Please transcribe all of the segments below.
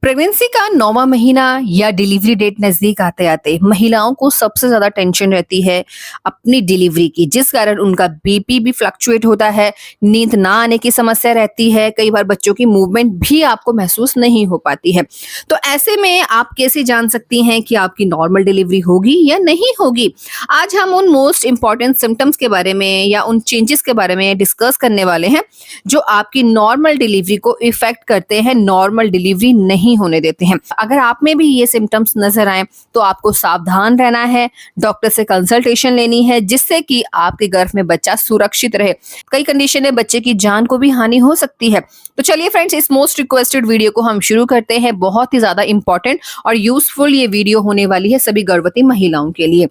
Pregnancy का 9वां महीना या डिलीवरी डेट नजदीक आते आते महिलाओं को सबसे ज्यादा टेंशन रहती है अपनी डिलीवरी की, जिस कारण उनका बीपी भी फ्लक्चुएट होता है, नींद ना आने की समस्या रहती है, कई बार बच्चों की मूवमेंट भी आपको महसूस नहीं हो पाती है। तो ऐसे में आप कैसे जान सकती हैं कि आपकी नॉर्मल डिलीवरी होगी या नहीं होगी? आज हम उन मोस्ट इंपॉर्टेंट सिम्टम्स के बारे में या उन चेंजेस के बारे में डिस्कस करने वाले हैं जो आपकी नॉर्मल डिलीवरी को इफेक्ट करते हैं, नॉर्मल डिलीवरी नहीं होने देते हैं। अगर आप में भी ये सिम्टम्स नजर आए तो आपको सावधान रहना है, डॉक्टर से कंसल्टेशन लेनी है, जिससे कि आपके गर्भ में बच्चा सुरक्षित रहे। कई कंडीशन में बच्चे की जान को भी हानि हो सकती है। तो चलिए फ्रेंड्स, इस मोस्ट रिक्वेस्टेड वीडियो को हम शुरू करते हैं। बहुत ही ज्यादा इंपॉर्टेंट और यूजफुल ये वीडियो होने वाली है सभी गर्भवती महिलाओं के लिए।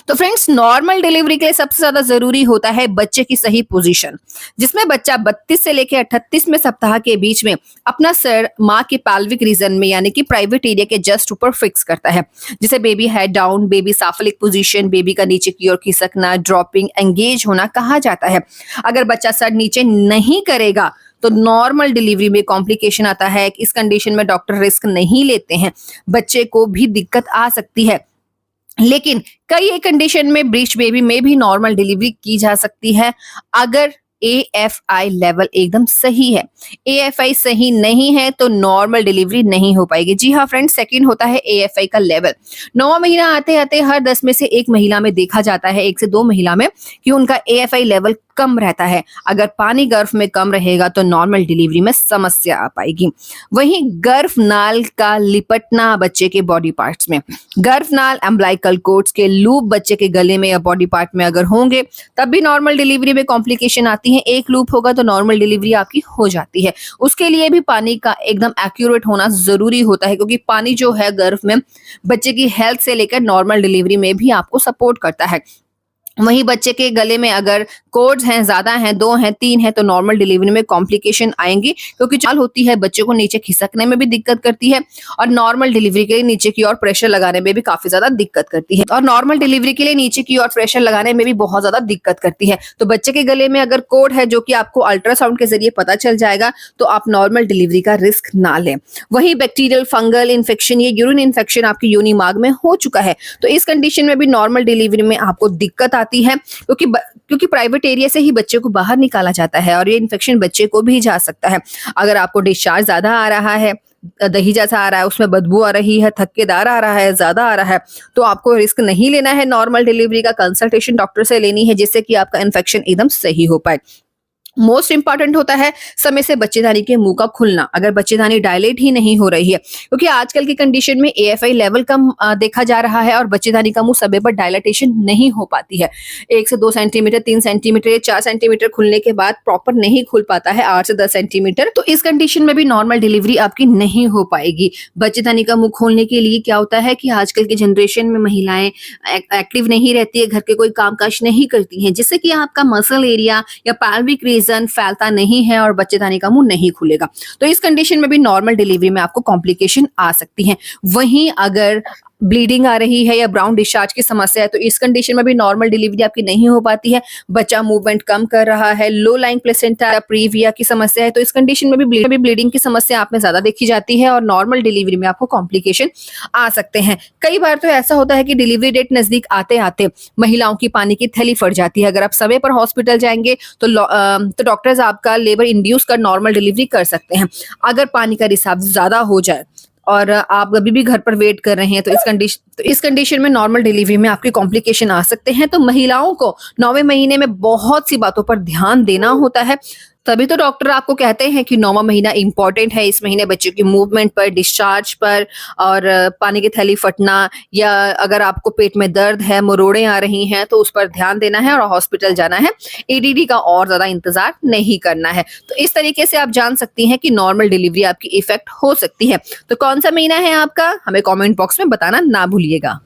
तो फ्रेंड्स, नॉर्मल डिलीवरी के लिए सबसे ज्यादा जरूरी होता है बच्चे की सही पोजीशन, जिसमें बच्चा 32 से लेकर 38वें सप्ताह के बीच में अपना सर माँ के पैल्विक रीजन में यानी कि प्राइवेट एरिया के जस्ट ऊपर फिक्स करता है, जिसे baby head down, baby cephalic position, baby का नीचे की ओर खिसकना, ड्रॉपिंग, एंगेज होना कहा जाता है। अगर बच्चा सर नीचे नहीं करेगा तो नॉर्मल डिलीवरी में कॉम्प्लिकेशन आता है। इस कंडीशन में डॉक्टर रिस्क नहीं लेते हैं, बच्चे को भी दिक्कत आ सकती है। लेकिन कई एक कंडीशन में ब्रीच बेबी में भी नॉर्मल डिलीवरी की जा सकती है अगर AFI लेवल एकदम सही है। AFI सही नहीं है तो नॉर्मल डिलीवरी नहीं हो पाएगी। जी हाँ फ्रेंड्स, सेकंड होता है AFI का लेवल। 9वां महीना आते आते हर 10 में से एक महिला में देखा जाता है, 1 से 2 महिला में, कि उनका AFI लेवल कम रहता है। अगर पानी गर्भ में कम रहेगा तो नॉर्मल डिलीवरी में समस्या आ पाएगी। वहीं गर्भनाल का लिपटना बच्चे के बॉडी पार्ट्स में, गर्भनाल, अम्बिलिकल कॉर्ड्स के लूप बच्चे के गले में या बॉडी पार्ट में अगर होंगे तब भी नॉर्मल डिलीवरी में कॉम्प्लिकेशन आती है। एक लूप होगा तो नॉर्मल डिलीवरी आपकी हो जाती है। उसके लिए भी पानी का एकदम एक्यूरेट होना जरूरी होता है, क्योंकि पानी जो है गर्भ में बच्चे की हेल्थ से लेकर नॉर्मल डिलीवरी में भी आपको सपोर्ट करता है। वहीं बच्चे के गले में अगर कोड्स हैं, ज्यादा हैं, 2 हैं, 3 हैं, तो नॉर्मल डिलीवरी में कॉम्प्लिकेशन आएंगी, क्योंकि चाल होती है, बच्चे को नीचे खिसकने में भी दिक्कत करती है और नॉर्मल डिलीवरी के लिए नीचे की ओर प्रेशर लगाने में भी काफी ज्यादा दिक्कत करती है। और नॉर्मल डिलीवरी के लिए नीचे की ओर प्रेशर लगाने में भी बहुत ज्यादा दिक्कत करती है। तो बच्चे के गले में अगर कोड है जो कि आपको अल्ट्रासाउंड के जरिए पता चल जाएगा, तो आप नॉर्मल डिलीवरी का रिस्क ना लें। वही बैक्टीरियल फंगल इन्फेक्शन या यूरिन इन्फेक्शन आपकी योनि मार्ग में हो चुका है, तो इस कंडीशन में भी नॉर्मल डिलीवरी में आपको दिक्कत आती है, क्योंकि प्राइवेट एरिया से ही बच्चे को बाहर निकाला जाता है और ये इन्फेक्शन बच्चे को भी जा सकता है। अगर आपको डिस्चार्ज ज्यादा आ रहा है, दही जैसा आ रहा है, उसमें बदबू आ रही है, थक्केदार आ रहा है, ज्यादा आ रहा है, तो आपको रिस्क नहीं लेना है। नॉर्मल डिलीवरी का कंसल्टेशन डॉक्टर से लेनी है, जिससे कि आपका इन्फेक्शन एकदम सही हो पाए। मोस्ट इंपॉर्टेंट होता है समय से बच्चेदानी के मुंह का खुलना, अगर बच्चेदानी डायलेट ही नहीं हो रही है, क्योंकि आजकल की कंडीशन में AFI लेवल कम देखा जा रहा है और बच्चेदानी का मुंह समय पर डायलेटेशन नहीं हो पाती है। 1 से 2 सेंटीमीटर, 3 सेंटीमीटर, 4 सेंटीमीटर खुलने के बाद प्रॉपर नहीं खुल पाता है 8 से 10 सेंटीमीटर। तो इस कंडीशन में भी नॉर्मल डिलीवरी आपकी नहीं हो पाएगी। बच्चेदानी का मुंह खोलने के लिए क्या होता है कि आजकल की जनरेशन में महिलाएं एक्टिव नहीं रहती है, घर के कोई कामकाज नहीं करती हैं, जिससे कि आपका मसल एरिया या पैल्विक फैलता नहीं है और बच्चेदानी का मुंह नहीं खुलेगा। तो इस कंडीशन में भी नॉर्मल डिलीवरी में आपको कॉम्प्लिकेशन आ सकती है। वहीं अगर ब्लीडिंग आ रही है या ब्राउन डिस्चार्ज की समस्या है, तो इस कंडीशन में भी नॉर्मल डिलीवरी आपकी नहीं हो पाती है। बच्चा मूवमेंट कम कर रहा है, लो लाइंग प्लेसेंटा प्रीविया की समस्या है, तो इस कंडीशन में भी ब्लीडिंग की समस्या आप में ज्यादा देखी जाती है और नॉर्मल डिलीवरी में आपको कॉम्प्लिकेशन आ सकते हैं। कई बार तो ऐसा होता है कि डिलीवरी डेट नजदीक आते आते महिलाओं की पानी की थैली फट जाती है। अगर आप समय पर हॉस्पिटल जाएंगे तो डॉक्टर्स आपका लेबर इंड्यूस कर नॉर्मल डिलीवरी कर सकते हैं। अगर पानी का रिसाव ज्यादा हो जाए और आप अभी भी घर पर वेट कर रहे हैं, तो इस कंडीशन में नॉर्मल डिलीवरी में आपके कॉम्प्लिकेशन आ सकते हैं। तो महिलाओं को 9वें महीने में बहुत सी बातों पर ध्यान देना होता है, तभी तो डॉक्टर आपको कहते हैं कि 9वां महीना इंपॉर्टेंट है। इस महीने बच्चे की मूवमेंट पर, डिस्चार्ज पर और पानी की थैली फटना, या अगर आपको पेट में दर्द है, मरोड़े आ रही हैं, तो उस पर ध्यान देना है और हॉस्पिटल जाना है। ADD का और ज्यादा इंतजार नहीं करना है। तो इस तरीके से आप जान सकती हैं कि नॉर्मल डिलीवरी आपकी इफेक्ट हो सकती है। तो कौन सा महीना है आपका, हमें कॉमेंट बॉक्स में बताना ना भूलिएगा।